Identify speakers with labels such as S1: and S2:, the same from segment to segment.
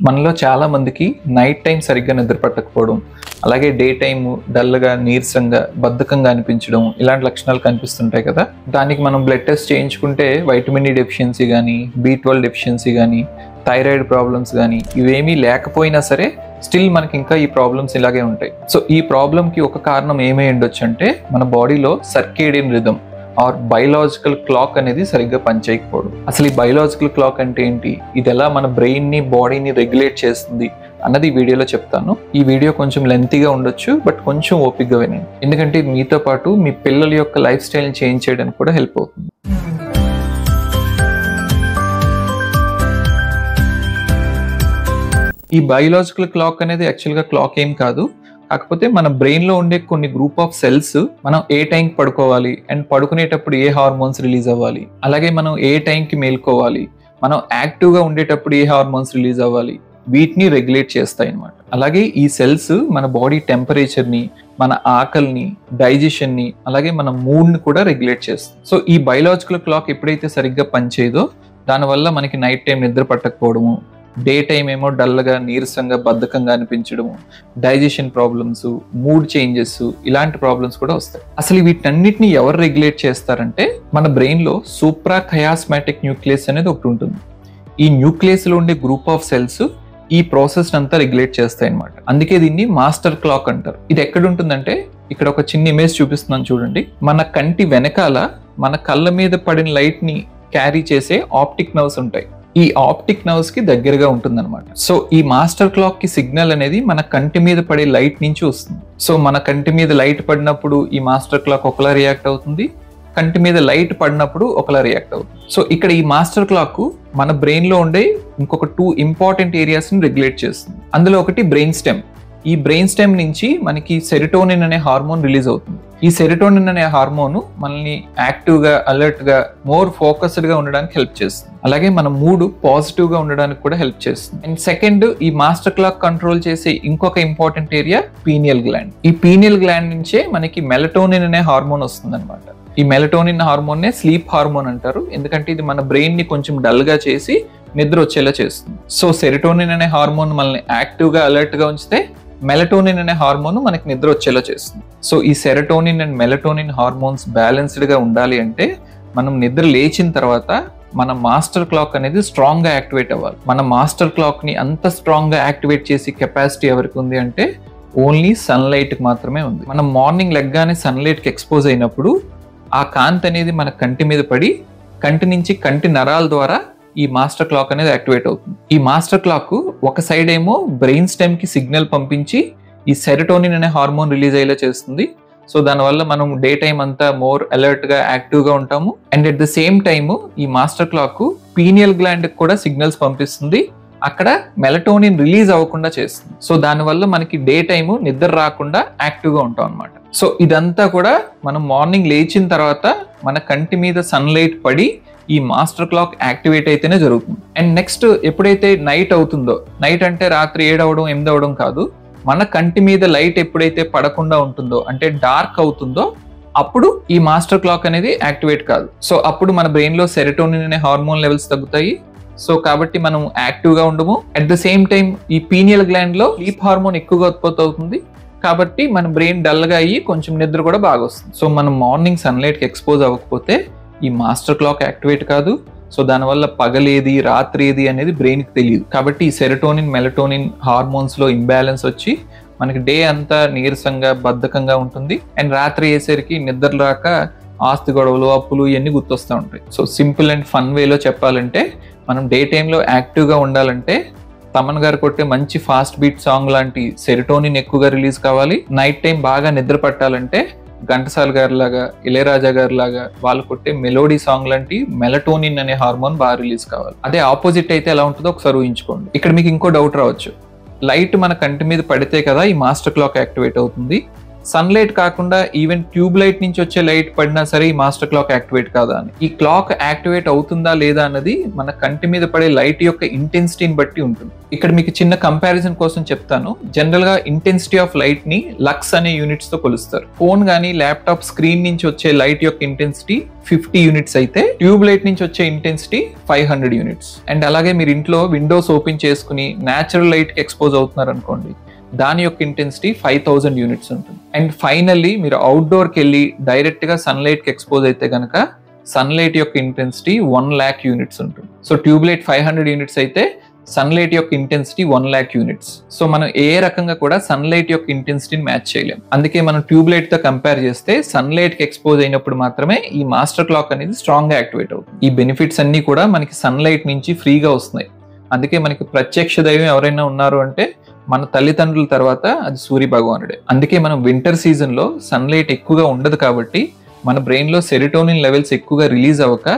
S1: మనలో చాలా మందికి నైట్ టైం సరిగ్గా నిద్ర పట్టకపోవడం, అలాగే డే టైమ్ డల్గా, నీరసంగా, బద్ధకంగా అనిపించడం ఇలాంటి లక్షణాలు కనిపిస్తుంటాయి కదా. దానికి మనం బ్లడ్ టెస్ట్ చేయించుకుంటే వైటమిన్ డి డెఫిషియన్సీ కానీ, B12 డెఫిషియన్సీ కానీ, థైరాయిడ్ ప్రాబ్లమ్స్ కానీ ఇవేమీ లేకపోయినా సరే స్టిల్ మనకి ఇంకా ఈ ప్రాబ్లమ్స్ ఇలాగే ఉంటాయి. సో ఈ ప్రాబ్లంకి ఒక కారణం ఏమై ఉండొచ్చు అంటే మన బాడీలో circadian rhythm or biological clock అనేది సరిగ్గా పనిచేయకపోవడం. అసలు ఈ బయలాజికల్ క్లాక్ అంటే ఏంటి, ఇది ఎలా మన బ్రెయిన్ని, బాడీని రెగ్యులేట్ చేస్తుంది అన్నది ఈ వీడియోలో చెప్తాను. ఈ వీడియో కొంచెం లెంతీగా ఉండొచ్చు, బట్ కొంచెం ఓపికగా వినండి, ఎందుకంటే ఇది మీతో పాటు మీ పిల్లల యొక్క లైఫ్ స్టైల్ని చేంజ్ చేయడానికి కూడా హెల్ప్ అవుతుంది. ఈ బయలాజికల్ క్లాక్ అనేది యాక్చువల్గా క్లాక్ ఏం కాదు, కాకపోతే మన బ్రెయిన్లో ఉండే కొన్ని గ్రూప్ ఆఫ్ సెల్స్ మనం ఏ టైంకి పడుకోవాలి అండ్ పడుకునేటప్పుడు ఏ హార్మోన్స్ రిలీజ్ అవ్వాలి, అలాగే మనం ఏ టైంకి మేల్కోవాలి, మనం యాక్టివ్గా ఉండేటప్పుడు ఏ హార్మోన్స్ రిలీజ్ అవ్వాలి, వీటిని రెగ్యులేట్ చేస్తాయి అన్నమాట. అలాగే ఈ సెల్స్ మన బాడీ టెంపరేచర్ని, మన ఆకలిని, డైజెషన్ని, అలాగే మన మూడ్ని కూడా రెగ్యులేట్ చేస్తుంది. సో ఈ బయలాజికల్ క్లాక్ ఎప్పుడైతే సరిగ్గా పనిచేయదో దానివల్ల మనకి నైట్ టైం నిద్ర పట్టకపోవడము, డే టైం ఏమో డల్గా, నీరసంగా, బద్ధకంగా అనిపించడము, డైజెషన్ ప్రాబ్లమ్స్, మూడ్ చేంజెస్ ఇలాంటి ప్రాబ్లమ్స్ కూడా వస్తాయి. అసలు వీటన్నిటిని ఎవరు రెగ్యులేట్ చేస్తారంటే మన బ్రెయిన్లో సూప్రా కయాస్మాటిక్ న్యూక్లియస్ అనేది ఒకటి ఉంటుంది. ఈ న్యూక్లియస్లో ఉండే గ్రూప్ ఆఫ్ సెల్స్ ఈ ప్రాసెస్ అంతా రెగ్యులేట్ చేస్తాయి అన్నమాట. అందుకే దీన్ని మాస్టర్ క్లాక్ అంటారు. ఇది ఎక్కడ ఉంటుందంటే ఇక్కడ ఒక చిన్న ఇమేజ్ చూపిస్తున్నాను చూడండి. మన కంటి వెనకాల మన కళ్ళ మీద పడిన లైట్ ని క్యారీ చేసే ఆప్టిక్ నర్వ్స్ ఉంటాయి. ఈ ఆప్టిక్ నర్వ్స్ కి దగ్గరగా ఉంటుందన్నమాట. సో ఈ మాస్టర్ క్లాక్ కి సిగ్నల్ అనేది మన కంటి మీద పడే లైట్ నుంచి వస్తుంది. సో మన కంటి మీద లైట్ పడినప్పుడు ఈ మాస్టర్ క్లాక్ ఒకలా రియాక్ట్ అవుతుంది, కంటి మీద లైట్ పడినప్పుడు ఒకలా రియాక్ట్ అవుతుంది. సో ఇక్కడ ఈ మాస్టర్ క్లాక్ మన బ్రెయిన్ లో ఉండే ఇంకొక 2 ఇంపార్టెంట్ ఏరియాస్ ని రెగ్యులేట్ చేస్తుంది. అందులో ఒకటి బ్రెయిన్ స్టెమ్. ఈ బ్రెయిన్ స్టెమ్ నుంచి మనకి సెరోటోనిన్ అనే హార్మోన్ రిలీజ్ అవుతుంది. ఈ సెరోటోనిన్ అనే హార్మోన్ మనల్ని యాక్టివ్ గా, అలర్ట్ గా, మోర్ ఫోకస్డ్ గా ఉండడానికి హెల్ప్ చేస్తుంది. అలాగే మన మూడ్ పాజిటివ్ గా ఉండడానికి కూడా హెల్ప్ చేస్తుంది. అండ్ సెకండ్, ఈ మాస్టర్ క్లాక్ కంట్రోల్ చేసే ఇంకొక ఇంపార్టెంట్ ఏరియా పీనియల్ గ్లాండ్. ఈ పీనియల్ గ్లాండ్ నుంచే మనకి మెలటోనిన్ అనే హార్మోన్ వస్తుంది అనమాట. ఈ మెలటోనిన్ హార్మోన్ నే స్లీప్ హార్మోన్ అంటారు, ఎందుకంటే ఇది మన బ్రెయిన్ ని కొంచెం డల్ గా చేసి నిద్ర వచ్చేలా చేస్తుంది. సో సెరోటోనిన్ అనే హార్మోన్ మనల్ని యాక్టివ్ గా, అలర్ట్ గా ఉంచితే మెలటోనిన్ అనే హార్మోన్ మనకి నిద్ర వచ్చేలా చేస్తుంది. సో ఈ serotonin and melatonin hormones balanced గా ఉండాలి అంటే మనం నిద్ర లేచిన తర్వాత మన మాస్టర్ క్లాక్ అనేది స్ట్రాంగ్ గా యాక్టివేట్ అవ్వాలి. మన మాస్టర్ క్లాక్ ని అంత స్ట్రాంగ్ గా యాక్టివేట్ చేసి కెపాసిటీ ఎవరికి ఉంది అంటే ఓన్లీ సన్లైట్ కి మాత్రమే ఉంది. మనం మార్నింగ్ లెగ్గానే సన్లైట్ కి ఎక్స్పోజ్ అయినప్పుడు ఆ కాంతి అనేది మన కంటి మీద పడి కంటి నుంచి కంటి నరాల ద్వారా ఈ మాస్టర్ క్లాక్ అనేది యాక్టివేట్ అవుతుంది. ఈ మాస్టర్ క్లాక్ ఒక సైడ్ ఏమో బ్రెయిన్ స్టెమ్ కి సిగ్నల్ పంపించి ఈ సెరోటోనిన్ అనే హార్మోన్ రిలీజ్ అయ్యేలా చేస్తుంది. సో దానివల్ల మనం డే టైం అంతా మోర్ అలర్ట్ గా, యాక్టివ్ గా ఉంటాము. And at the same time ఈ మాస్టర్ క్లాక్ పీనియల్ గ్లాండ్ కూడా సిగ్నల్స్ పంపిస్తుంది, అక్కడ మెలటోనిన్ రిలీజ్ అవ్వకుండా చేస్తుంది. సో దానివల్ల మనకి డే టైము నిద్ర రాకుండా యాక్టివ్ గా ఉంటాం అనమాట. సో ఇదంతా కూడా మనం మార్నింగ్ లేచిన తర్వాత మన కంటి మీద సన్లైట్ పడి ఈ మాస్టర్ క్లాక్ యాక్టివేట్ అయితేనే జరుగుతుంది. అండ్ నెక్స్ట్, ఎప్పుడైతే నైట్ అవుతుందో, నైట్ అంటే రాత్రి 7 అవడం 8 అవడం కాదు, మన కంటి మీద లైట్ ఎప్పుడైతే పడకుండా ఉంటుందో, అంటే డార్క్ అవుతుందో, అప్పుడు ఈ మాస్టర్ క్లాక్ అనేది యాక్టివేట్ కాదు. సో అప్పుడు మన బ్రెయిన్ లో సెరోటోనిన్ అనే హార్మోన్ లెవెల్స్ తగ్గుతాయి. సో కాబట్టి మనం యాక్టివ్ గా ఉండము. అట్ ద సేమ్ టైం ఈ పీనియల్ గ్లాండ్ లో స్లీప్ హార్మోన్ ఎక్కువగా ఉత్పత్తి అవుతుంది, కాబట్టి మన బ్రెయిన్ డల్ గా అయ్యి కొంచెం నిద్ర కూడా బాగా వస్తుంది. సో మనం మార్నింగ్ సన్లైట్ కి ఎక్స్పోజ్ అవ్వకపోతే ఈ మాస్టర్ క్లాక్ యాక్టివేట్ కాదు. సో దానివల్ల పగలేది, రాత్రి ఏది అనేది బ్రెయిన్ కి తెలియదు. కాబట్టి ఈ సెరోటోనిన్, మెలటోనిన్ హార్మోన్స్ లో ఇంబ్యాలెన్స్ వచ్చి మనకి డే అంతా నీరసంగా, బద్ధకంగా ఉంటుంది. అండ్ రాత్రి అయ్యేసరికి నిద్ర రాక ఆస్తి గొడవలు, అప్పులు ఇవన్నీ గుర్తొస్తూ ఉంటాయి. సో సింపుల్ అండ్ ఫన్ వేలో చెప్పాలంటే మనం డే టైంలో యాక్టివ్గా ఉండాలంటే తమన్ గారు కొట్టే మంచి ఫాస్ట్ బీట్ సాంగ్ లాంటి సెరోటోనిన్ ఎక్కువగా రిలీజ్ కావాలి. నైట్ టైం బాగా నిద్ర పట్టాలంటే ఘంటసాల గారి లాగా, ఇళయరాజా గారి లాగా వాళ్ళు కొట్టే మెలోడీ సాంగ్ లాంటి మెలటోనిన్ అనే హార్మోన్ బాగా రిలీజ్ కావాలి. అదే ఆపోజిట్ అయితే ఎలా ఉంటుందో ఒకసారి ఊహించుకోండి. ఇక్కడ మీకు ఇంకో డౌట్ రావచ్చు, లైట్ మన కంటి మీద పడితే కదా ఈ మాస్టర్ క్లాక్ యాక్టివేట్ అవుతుంది, సన్లైట్ కాకుండా ఈవెన్ ట్యూబ్ లైట్ నుంచి వచ్చే లైట్ పడినా సరే ఈ మాస్టర్ క్లాక్ యాక్టివేట్ కాదా అని. ఈ క్లాక్ యాక్టివేట్ అవుతుందా లేదా అన్నది మన కంటి మీద పడే లైట్ యొక్క ఇంటెన్సిటీని బట్టి ఉంటుంది. ఇక్కడ మీకు చిన్న కంపారిజన్ కోసం చెప్తాను. జనరల్ గా ఇంటెన్సిటీ ఆఫ్ లైట్ ని లక్స్ అనే యూనిట్స్ తో కొలుస్తారు. ఫోన్ గానీ ల్యాప్టాప్ స్క్రీన్ నుంచి వచ్చే లైట్ యొక్క ఇంటెన్సిటీ 50 యూనిట్స్ అయితే ట్యూబ్ లైట్ నుంచి వచ్చే ఇంటెన్సిటీ 500 యూనిట్స్. అండ్ అలాగే మీరు ఇంట్లో విండోస్ ఓపెన్ చేసుకుని న్యాచురల్ లైట్ కి ఎక్స్పోజ్ అవుతున్నారు అనుకోండి, దాని యొక్క ఇంటెన్సిటీ 5000 యూనిట్స్ ఉంటుంది. అండ్ ఫైనల్లీ మీరు అవుట్డోర్కి వెళ్ళి డైరెక్ట్ గా సన్లైట్ కి ఎక్స్పోజ్ అయితే కనుక సన్లైట్ యొక్క ఇంటెన్సిటీ 1 lakh యూనిట్స్ ఉంటుంది. సో ట్యూబ్ లైట్ 500 యూనిట్స్ అయితే సన్లైట్ యొక్క ఇంటెన్సిటీ 1 lakh యూనిట్స్. సో మనం ఏ రకంగా కూడా సన్లైట్ యొక్క ఇంటెన్సిటీని మ్యాచ్ చేయలేం. అందుకే మనం ట్యూబ్ లైట్ తో కంపేర్ చేస్తే సన్లైట్ కి ఎక్స్పోజ్ అయినప్పుడు మాత్రమే ఈ మాస్టర్ క్లాక్ అనేది స్ట్రాంగ్ గా యాక్టివేట్ అవుతుంది. ఈ బెనిఫిట్స్ అన్ని కూడా మనకి సన్లైట్ నుంచి ఫ్రీగా వస్తున్నాయి. అందుకే మనకి ప్రత్యక్ష దైవం ఎవరైనా ఉన్నారు అంటే మన తల్లిదండ్రుల తర్వాత అది సూర్య భగవానుడే. అందుకే మనం వింటర్ సీజన్ లో సన్లైట్ ఎక్కువగా ఉండదు కాబట్టి మన బ్రెయిన్ లో సెరోటోనిన్ లెవెల్స్ ఎక్కువగా రిలీజ్ అవ్వక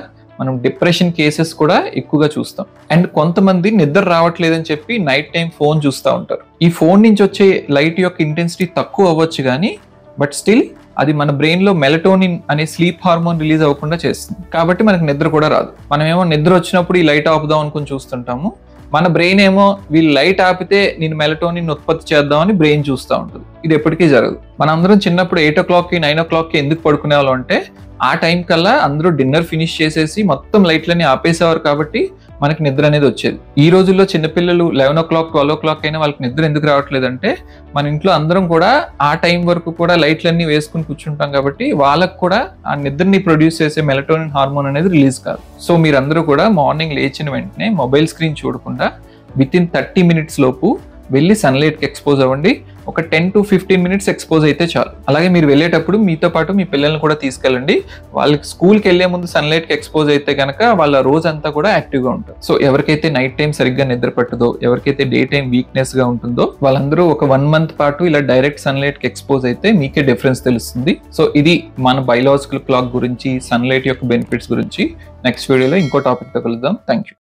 S1: మనం డిప్రెషన్ కేసెస్ కూడా ఎక్కువగా చూస్తాం. అండ్ కొంతమంది నిద్ర రావట్లేదని చెప్పి నైట్ టైం ఫోన్ చూస్తూ ఉంటారు. ఈ ఫోన్ నుంచి వచ్చే లైట్ యొక్క ఇంటెన్సిటీ తక్కువ అవ్వచ్చు కానీ బట్ స్టిల్ అది మన బ్రెయిన్ లో మెలటోనిన్ అనే స్లీప్ హార్మోన్ రిలీజ్ అవ్వకుండా చేస్తుంది. కాబట్టి మనకు నిద్ర కూడా రాదు. మనమేమో నిద్ర వచ్చినప్పుడు ఈ లైట్ ఆపుదాం అనుకుని చూస్తుంటాము. మన బ్రెయిన్ ఏమో వీళ్ళు లైట్ ఆపితే నేను మెలటోనిన్ ఉత్పత్తి చేద్దామని బ్రెయిన్ చూస్తూ ఉంటుంది. ఇది ఎప్పటికీ జరగదు. మనందరం చిన్నప్పుడు 8 o'clock 9 o'clock ఎందుకు పడుకునే వాళ్ళం అంటే ఆ టైం కల్లా అందరూ డిన్నర్ ఫినిష్ చేసేసి మొత్తం లైట్లని ఆపేసేవారు కాబట్టి మనకి నిద్ర అనేది వచ్చేది. ఈ రోజుల్లో చిన్నపిల్లలు 11 o'clock 12 o'clock అయినా వాళ్ళకి నిద్ర ఎందుకు రావట్లేదంటే మన ఇంట్లో అందరం కూడా ఆ టైం వరకు కూడా లైట్లన్నీ వేసుకుని కూర్చుంటాం కాబట్టి వాళ్ళకు కూడా ఆ నిద్రని ప్రొడ్యూస్ చేసే మెలటోనిన్ హార్మోన్ అనేది రిలీజ్ కాదు. సో మీరందరూ కూడా మార్నింగ్ లేచిన వెంటనే మొబైల్ స్క్రీన్ చూడకుండా విత్ ఇన్ 30 minutes లోపు వెళ్ళి సన్లైట్ కి ఎక్స్పోజ్ అవ్వండి. ఒక 10 to 15 minutes ఎక్స్పోజ్ అయితే చాలు. అలాగే మీరు వెళ్ళేటప్పుడు మీతో పాటు మీ పిల్లల్ని కూడా తీసుకెళ్ళండి. వాళ్ళకి స్కూల్కి వెళ్లే ముందు సన్లైట్ కి ఎక్స్పోజ్ అయితే కనుక వాళ్ళ రోజంతా కూడా యాక్టివ్ గా ఉంటారు. సో ఎవరికైతే నైట్ టైం సరిగ్గా నిద్ర పట్టదో, ఎవరికైతే డే టైం వీక్నెస్ గా ఉంటుందో వాళ్ళందరూ ఒక 1 month పాటు ఇలా డైరెక్ట్ సన్లైట్ కి ఎక్స్పోజ్ అయితే మీకే డిఫరెన్స్ తెలుస్తుంది. సో ఇది మన బయలాజికల్ క్లాక్ గురించి, సన్లైట్ యొక్క బెనిఫిట్స్ గురించి. నెక్స్ట్ వీడియోలో ఇంకో టాపిక్ తో కలుద్దాం. Thank you.